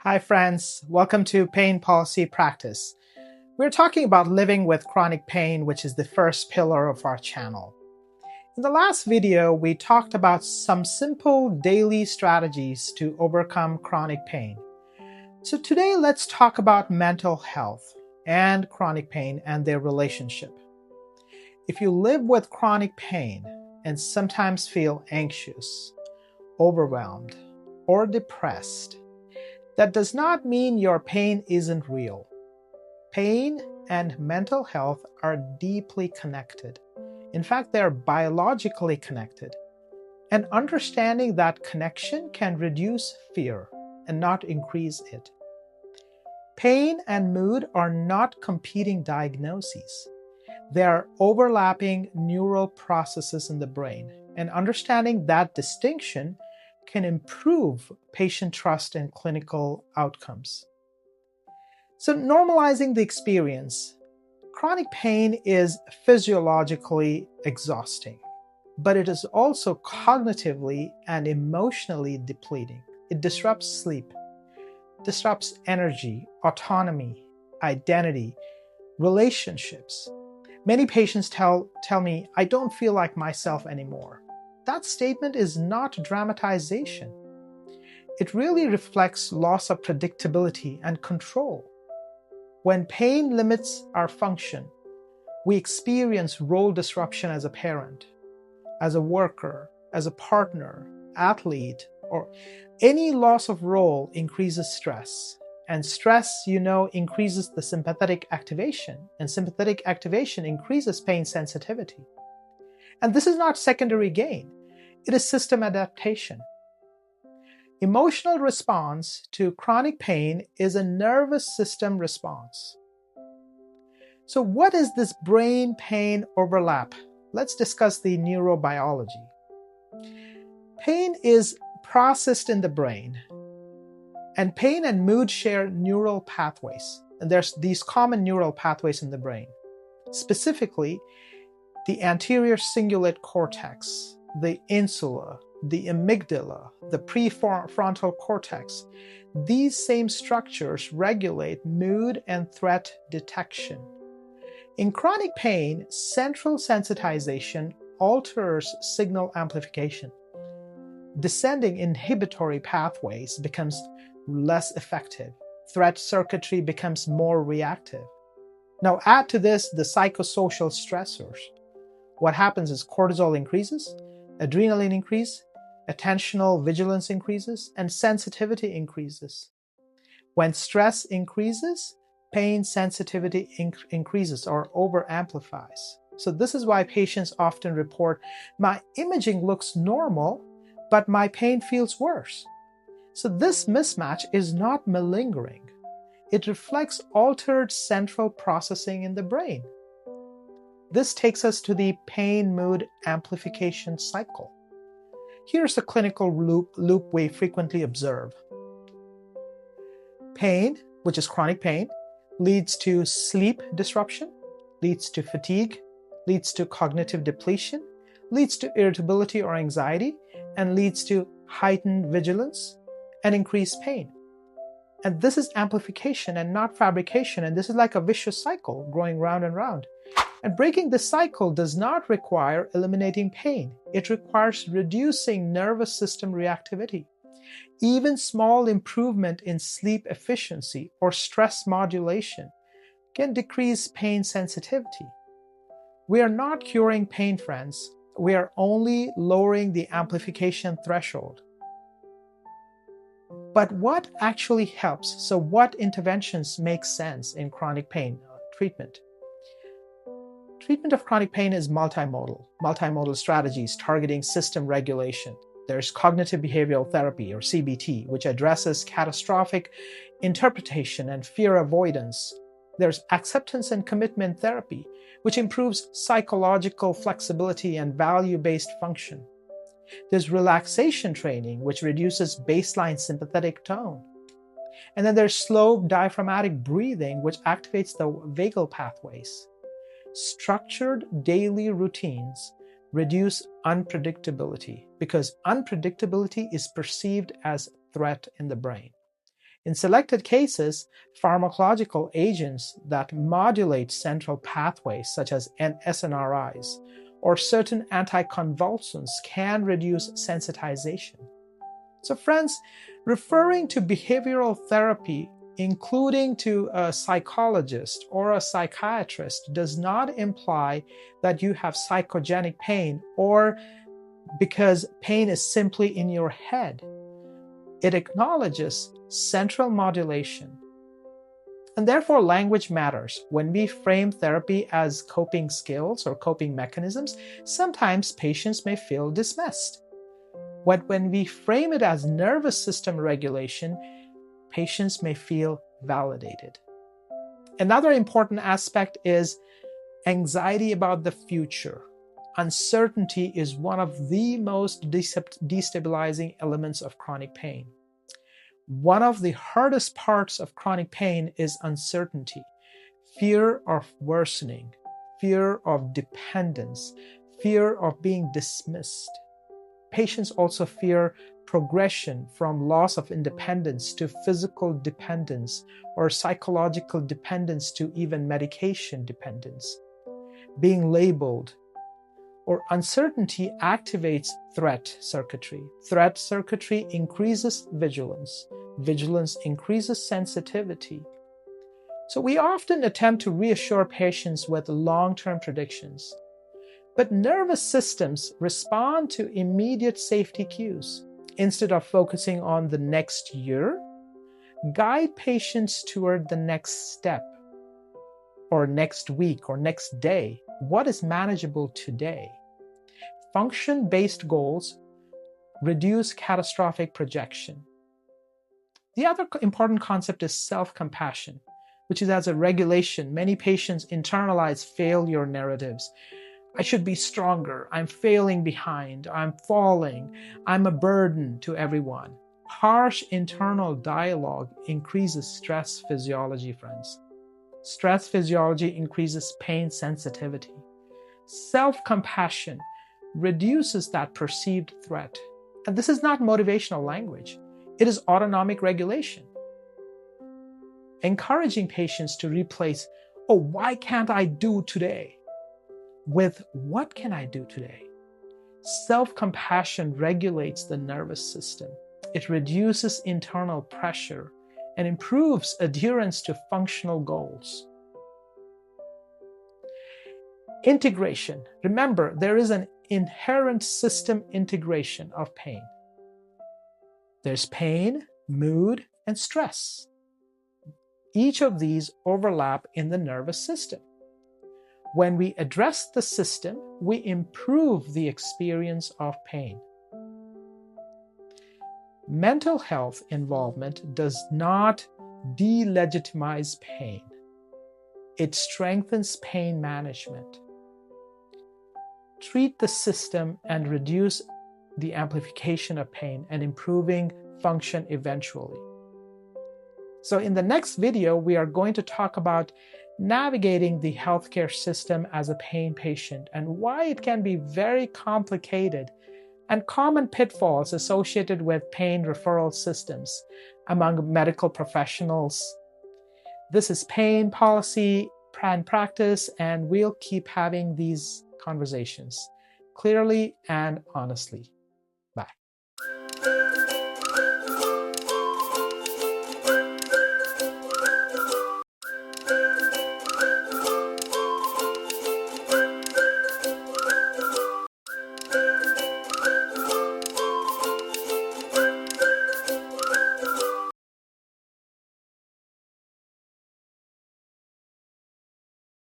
Hi friends, welcome to Pain Policy Practice. We're talking about living with chronic pain, which is the first pillar of our channel. In the last video, we talked about some simple daily strategies to overcome chronic pain. So today, let's talk about mental health and chronic pain and their relationship. If you live with chronic pain and sometimes feel anxious, overwhelmed, or depressed, that does not mean your pain isn't real. Pain and mental health are deeply connected. In fact, they are biologically connected. And understanding that connection can reduce fear and not increase it. Pain and mood are not competing diagnoses. They are overlapping neural processes in the brain. And understanding that distinction can improve patient trust and clinical outcomes. So, normalizing the experience. Chronic pain is physiologically exhausting, but it is also cognitively and emotionally depleting. It disrupts sleep, disrupts energy, autonomy, identity, relationships. Many patients tell me, I don't feel like myself anymore. That statement is not dramatization. It really reflects loss of predictability and control. When pain limits our function, we experience role disruption as a parent, as a worker, as a partner, athlete, or any loss of role increases stress. And stress, increases the sympathetic activation, and sympathetic activation increases pain sensitivity. And this is not secondary gain. It is system adaptation. Emotional response to chronic pain is a nervous system response. So what is this brain-pain overlap? Let's discuss the neurobiology. Pain is processed in the brain, and pain and mood share neural pathways. And there's these common neural pathways in the brain. Specifically, the anterior cingulate cortex, the insula, the amygdala, the prefrontal cortex. These same structures regulate mood and threat detection. In chronic pain, central sensitization alters signal amplification. Descending inhibitory pathways becomes less effective. Threat circuitry becomes more reactive. Now add to this the psychosocial stressors. What happens is cortisol increases, adrenaline increase, attentional vigilance increases, and sensitivity increases. When stress increases, pain sensitivity increases or over-amplifies. So this is why patients often report, my imaging looks normal, but my pain feels worse. So this mismatch is not malingering. It reflects altered central processing in the brain. This takes us to the pain-mood amplification cycle. Here's a clinical loop we frequently observe. Pain, which is chronic pain, leads to sleep disruption, leads to fatigue, leads to cognitive depletion, leads to irritability or anxiety, and leads to heightened vigilance and increased pain. And this is amplification and not fabrication, and this is like a vicious cycle going round and round. And breaking the cycle does not require eliminating pain. It requires reducing nervous system reactivity. Even small improvement in sleep efficiency or stress modulation can decrease pain sensitivity. We are not curing pain, friends. We are only lowering the amplification threshold. But what actually helps? So what interventions make sense in chronic pain treatment? Treatment of chronic pain is multimodal strategies targeting system regulation. There's cognitive behavioral therapy, or CBT, which addresses catastrophic interpretation and fear avoidance. There's acceptance and commitment therapy, which improves psychological flexibility and value-based function. There's relaxation training, which reduces baseline sympathetic tone. And then there's slow diaphragmatic breathing, which activates the vagal pathways. Structured daily routines reduce unpredictability because unpredictability is perceived as threat in the brain. In selected cases, pharmacological agents that modulate central pathways, such as SNRIs, or certain anticonvulsants can reduce sensitization. So friends, referring to behavioral therapy, including to a psychologist or a psychiatrist, does not imply that you have psychogenic pain or because pain is simply in your head. It acknowledges central modulation. And therefore, language matters. When we frame therapy as coping skills or coping mechanisms, sometimes patients may feel dismissed. But when we frame it as nervous system regulation, patients may feel validated. Another important aspect is anxiety about the future. Uncertainty is one of the most destabilizing elements of chronic pain. One of the hardest parts of chronic pain is uncertainty, fear of worsening, fear of dependence, fear of being dismissed. Patients also fear progression from loss of independence to physical dependence or psychological dependence to even medication dependence. Being labeled or uncertainty activates threat circuitry. Threat circuitry increases vigilance. Vigilance increases sensitivity. So we often attempt to reassure patients with long-term predictions. But nervous systems respond to immediate safety cues. Instead of focusing on the next year, guide patients toward the next step, or next week, or next day. What is manageable today? Function-based goals reduce catastrophic projection. The other important concept is self-compassion, which is as a regulation. Many patients internalize failure narratives. I should be stronger. I'm failing behind. I'm falling. I'm a burden to everyone. Harsh internal dialogue increases stress physiology, friends. Stress physiology increases pain sensitivity. Self-compassion reduces that perceived threat. And this is not motivational language. It is autonomic regulation. Encouraging patients to replace, oh, why can't I do today? With what can I do today? Self-compassion regulates the nervous system. It reduces internal pressure and improves adherence to functional goals. Integration. Remember, there is an inherent system integration of pain. There's pain, mood, and stress. Each of these overlap in the nervous system. When we address the system, we improve the experience of pain. Mental health involvement does not delegitimize pain. It strengthens pain management. Treat the system and reduce the amplification of pain and improving function eventually. So in the next video, we are going to talk about navigating the healthcare system as a pain patient and why it can be very complicated and common pitfalls associated with pain referral systems among medical professionals. This is Pain Policy and Practice, and we'll keep having these conversations clearly and honestly.